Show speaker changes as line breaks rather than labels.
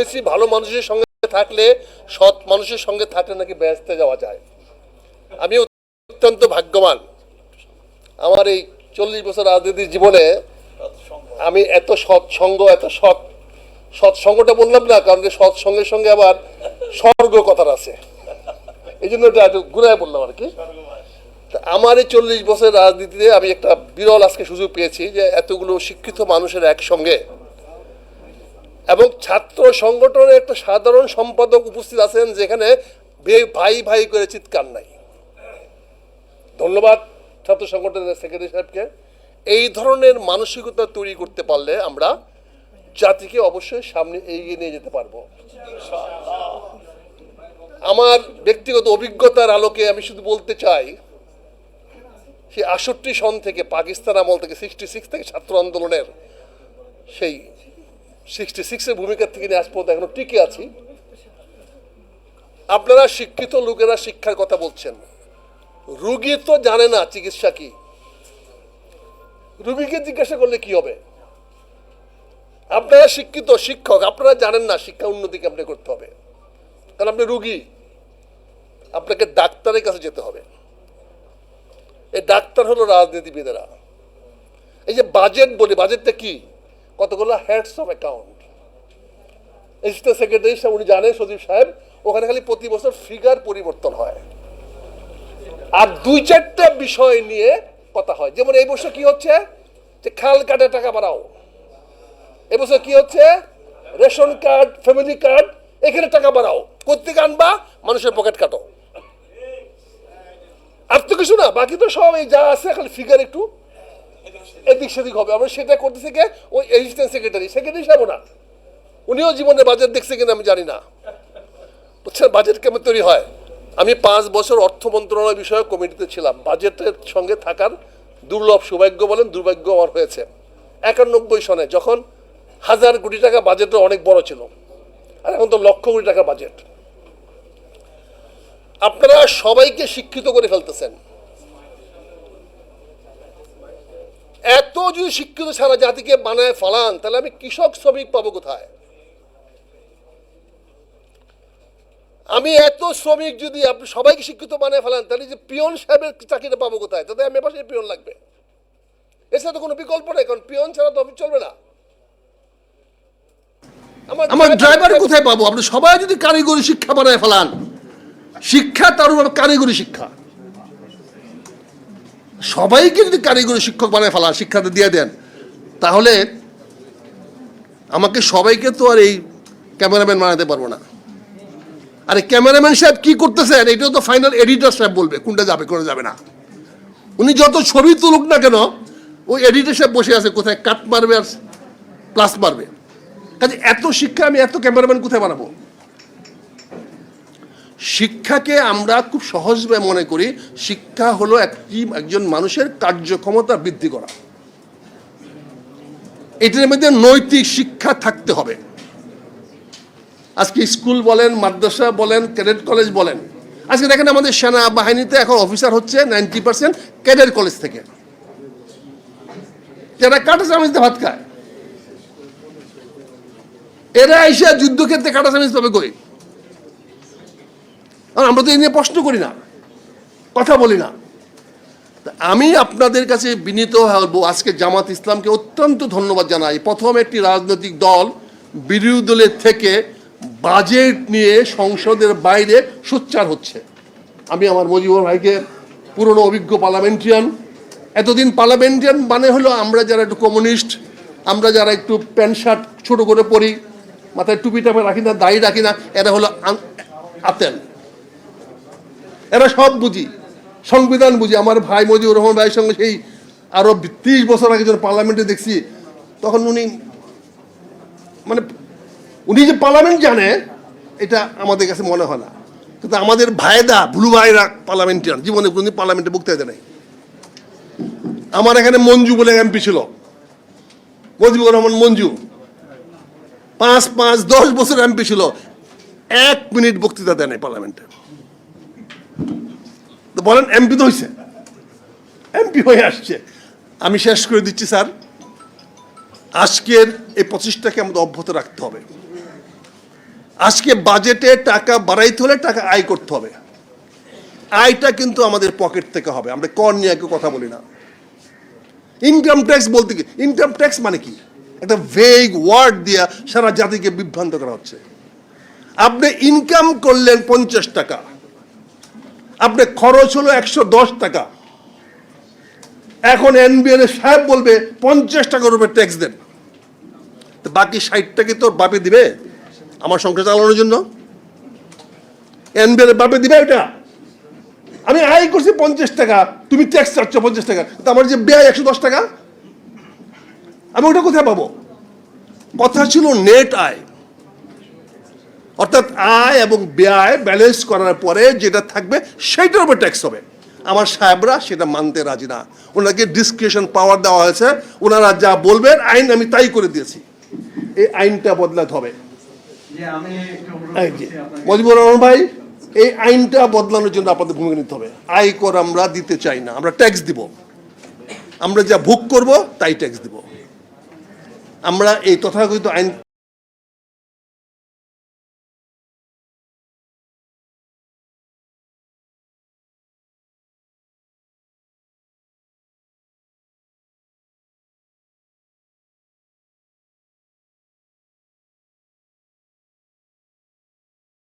শুনেছি ভালো মানুষের সঙ্গে থাকলে, সৎ মানুষের সঙ্গে থাকলে নাকি বেহেশতে যাওয়া যায়। আমি অত্যন্ত ভাগ্যবান, আমার এই 40 বছর রাজনীতির জীবনে আমি এত সৎসঙ্গ, এত সৎসঙ্গটা বললাম না, কারণ সৎসঙ্গের সঙ্গে আবার স্বর্গ কথার আছে, এই জন্য এটা একটু ঘুরায় বললাম আর কি। আমার এই 40 বছর রাজনীতিতে আমি একটা বিরল আজকে সুযোগ পেয়েছি যে এতগুলো শিক্ষিত মানুষের একসঙ্গে, এবং ছাত্র সংগঠনের একটা সাধারণ সম্পাদক উপস্থিত আছেন যেখানে ভাই ভাই করে চিৎকার নাই। ধন্যবাদ ছাত্র সংগঠনের সেক্রেটারি সাহেবকে। এই ধরনের মানসিকতা তৈরি করতে পারলে আমরা জাতিকে অবশ্যই সামনে এগিয়ে নিয়ে যেতে পারবো। আমার ব্যক্তিগত অভিজ্ঞতার আলোকে আমি শুধু বলতে চাই, সেই 68 সন থেকে, পাকিস্তান আমল থেকে, 66 থেকে ছাত্র আন্দোলনের সেই 66-এর ভূমিকা থেকে নিয়ে আজ পর্যন্ত এখনো টিকে আছি। আপনারা শিক্ষিত লোকেরা শিক্ষার কথা বলছেন, রুগী তো জানে না চিকিৎসা কি, রুগীকে জিজ্ঞাসা করলে কি হবে? আপনারা শিক্ষিত শিক্ষক, আপনারা জানেন না শিক্ষা উন্নতি কেমনে করতে হবে, কারণ আপনি রুগী, আপনাকে ডাক্তারের কাছে যেতে হবে। এই ডাক্তার হলো রাজনীতিবিদেরা। এই যে বাজেট বলি, বাজেটটা কি? কতগুলো heads of account, assistant secretary সাহেব উনি জানেন, সচিব সাহেব, ওখানে খালি প্রতি বছর ফিগার পরিবর্তন হয়, আর 2-4টা বিষয় নিয়ে কথা হয়। যেমন এই বছর কি হচ্ছে, যে খাল কাটে টাকা বাড়াও। এবছর কি হচ্ছে, রেশন কার্ড, ফ্যামিলি কার্ড, এখানে টাকা বাড়াও। কোত্থেকে আনবা? মানুষের পকেট কাটো। আর তো কিছু না, বাকি তো সব এই যা আছে খালি ফিগার একটু এদিক সেদিক হবে। আমরা সেটা করতেছে কে? ওই অ্যাসিস্ট্যান্ট সেক্রেটারি সাহেব না, উনিও জীবনে বাজেট দেখছে কিনা আমি জানি না, বুঝছেন বাজেট কেমন তৈরি হয়। আমি 5 বছর অর্থ মন্ত্রণালয় বিষয়ক কমিটিতে ছিলাম। বাজেটের সঙ্গে থাকার দুর্লভ সৌভাগ্য বলেন দুর্ভাগ্য আমার হয়েছে। 91 সনে যখন 1000 কোটি টাকা বাজেটটা অনেক বড় ছিল, আর এখন তো লক্ষ কোটি টাকা বাজেট। আপনারা সবাইকে শিক্ষিত করে ফেলতেছেন। এত যদি শিক্ষিত সারা জাতিকে বানায় ফালান, তাহলে আমি কৃষক শ্রমিক পাবো কোথায়? আমি এত শ্রমিক যদি আপনি সবাইকে শিক্ষিত বানায় ফেলান, তাহলে যে পিয়ন সাহেবের চাকরিটা পাবো কোথায়? তাতে আমি পাশে পিয়ন লাগবে, এছাড়া তো কোনো বিকল্প নেই, কারণ পিয়ন ছাড়া তো অফিস চলবে না। আমার ড্রাইভার কোথায় পাবো? আপনি সবাই যদি কারিগরি শিক্ষা বানায় ফেলান, শিক্ষা তার উপর কারিগরি শিক্ষা, সবাইকে যদি কারিগরি শিক্ষক বানায় ফেলান, শিক্ষাটা দিয়ে দেন, তাহলে আমাকে সবাইকে তো আর এই ক্যামেরাম্যান বানাতে পারবো না। আরে ক্যামেরাম্যান সাহেব কি করতেছেন, এটাও তো ফাইনাল এডিটর সাহেব বলবে কোনটা যাবে কোনটা যাবে না। উনি যত ছবি তুলুক না কেন, ওই এডিটর সাহেব বসে আছে কোথায় কাট মারবে আর প্লাস মারবে। কাজে এত শিক্ষা আমি এত ক্যামেরাম্যান কোথায় বানাবো? শিক্ষাকে আমরা খুব সহজভাবে মনে করি, শিক্ষা হলো একজন মানুষের কার্যক্ষমতা বৃদ্ধি করা। এটার মধ্যে নৈতিক শিক্ষা থাকতে হবে। আজকে স্কুল বলেন, মাদ্রাসা বলেন, ক্যাডেট কলেজ বলেন, আজকে দেখেন আমাদের সেনা বাহিনীতে এখন অফিসার হচ্ছে 90% ক্যাডেট কলেজ থেকে, যারা কাঁটা চামচ দিয়ে ভাত খায়। এরা এসে যুদ্ধক্ষেত্রে কাঁটা চামচ পাবে কই? আমরা তো এই নিয়ে প্রশ্ন করি না, কথা বলি না। আমি আপনাদের কাছে বিনীত হব, আজকে জামাত ইসলামকে অত্যন্ত ধন্যবাদ জানাই। প্রথম একটি রাজনৈতিক দল বিরোধী দলের থেকে বাজেট নিয়ে সংসদের বাইরে সোচ্চার হচ্ছে। আমি আমার মজিবুর ভাইকে, পুরনো অভিজ্ঞ পার্লামেন্টারিয়ান, এতদিন পার্লামেন্টারিয়ান মানে হলো আমরা যারা একটু কমিউনিস্ট, আমরা যারা একটু প্যান্ট শার্ট ছোটো করে পরি, মাথায় টুপি টাপে রাখি না, দাড়ি রাখি না, এরা হলো আতেল, এরা সব বুঝি, সংবিধান বুঝি। আমার ভাই মজিবুর রহমান ভাইয়ের সঙ্গে সেই আরও 30 বছর আগে যখন পার্লামেন্টে দেখছি, তখন উনি মানে উনি যে পার্লামেন্ট জানে এটা আমাদের কাছে মনে হয় না, কিন্তু আমাদের ভাইদা ভুলু ভাইরা পার্লামেন্টারিয়ান, জীবনে কোনোদিন পার্লামেন্টে বক্তৃতা নেই। আমার এখানে মঞ্জু বলে এমপি ছিল, মজিবুর রহমান মঞ্জু, 5-10 বছর এমপি ছিল, 1 মিনিট বক্তৃতা দেয় নাই পার্লামেন্টে। তো বলেন এমপি তো হয়েছে, এমপি হয়ে আসছে। আমি শেষ করে দিচ্ছি স্যার, আজকের এই প্রচেষ্টাকে আমাদের অব্যাহত রাখতে হবে। আজকে বাজেটে টাকা বাড়াইতে হলে টাকা আয় করতে হবে, আয়টা কিন্তু আমাদের পকেট থেকে হবে, আমরা কর নিয়ে কেউ কথা বলি না। ইনকাম ট্যাক্স বলতে কি, ইনকাম ট্যাক্স মানে কি, একটা ভেগ ওয়ার্ড দিয়া সারা জাতিকে বিভ্রান্ত করা হচ্ছে। আপনি ইনকাম করলেন 50 টাকা, আপনার খরচ হলো 110 টাকা, এখন এনবিআর সাহেব বলবে 50 টাকার উপরে ট্যাক্স দেন, তো বাকি 60 টাকা তোর বাপে দিবে আমার সংসার চালানোর জন্য? এনবিআর বাপে দিবে এটা? আমি আয় করছি 50 টাকা, তুমি ট্যাক্স চাচ্ছ 50 টাকা, তো আমার যে ব্যয় 110 টাকা, আমি ওটা কোথায় পাবো? কথা ছিল নেট আয়, অর্থাৎ আয় এবং ব্যয় ব্যালেন্স করার পরে যেটা থাকবে সেইটার উপর ট্যাক্স হবে। আমার সাহেবরা সেটা মানতে রাজি না, ওনাকে ডিসক্রিপশন পাওয়ার দেওয়া হয়েছে, ওনারা যা বলবেন আইন আমি তাই করে দিয়েছি, এই আইনটা বদলাতে হবে। মজিবুর রহমান ভাই, এই আইনটা বদলানোর জন্য আপনাদের ভূমিকা নিতে হবে। আয় কর আমরা দিতে চাই না, আমরা ট্যাক্স দিব, আমরা যা ভোগ করব তাই ট্যাক্স দিব। আমরা এই তথাকথিত আইন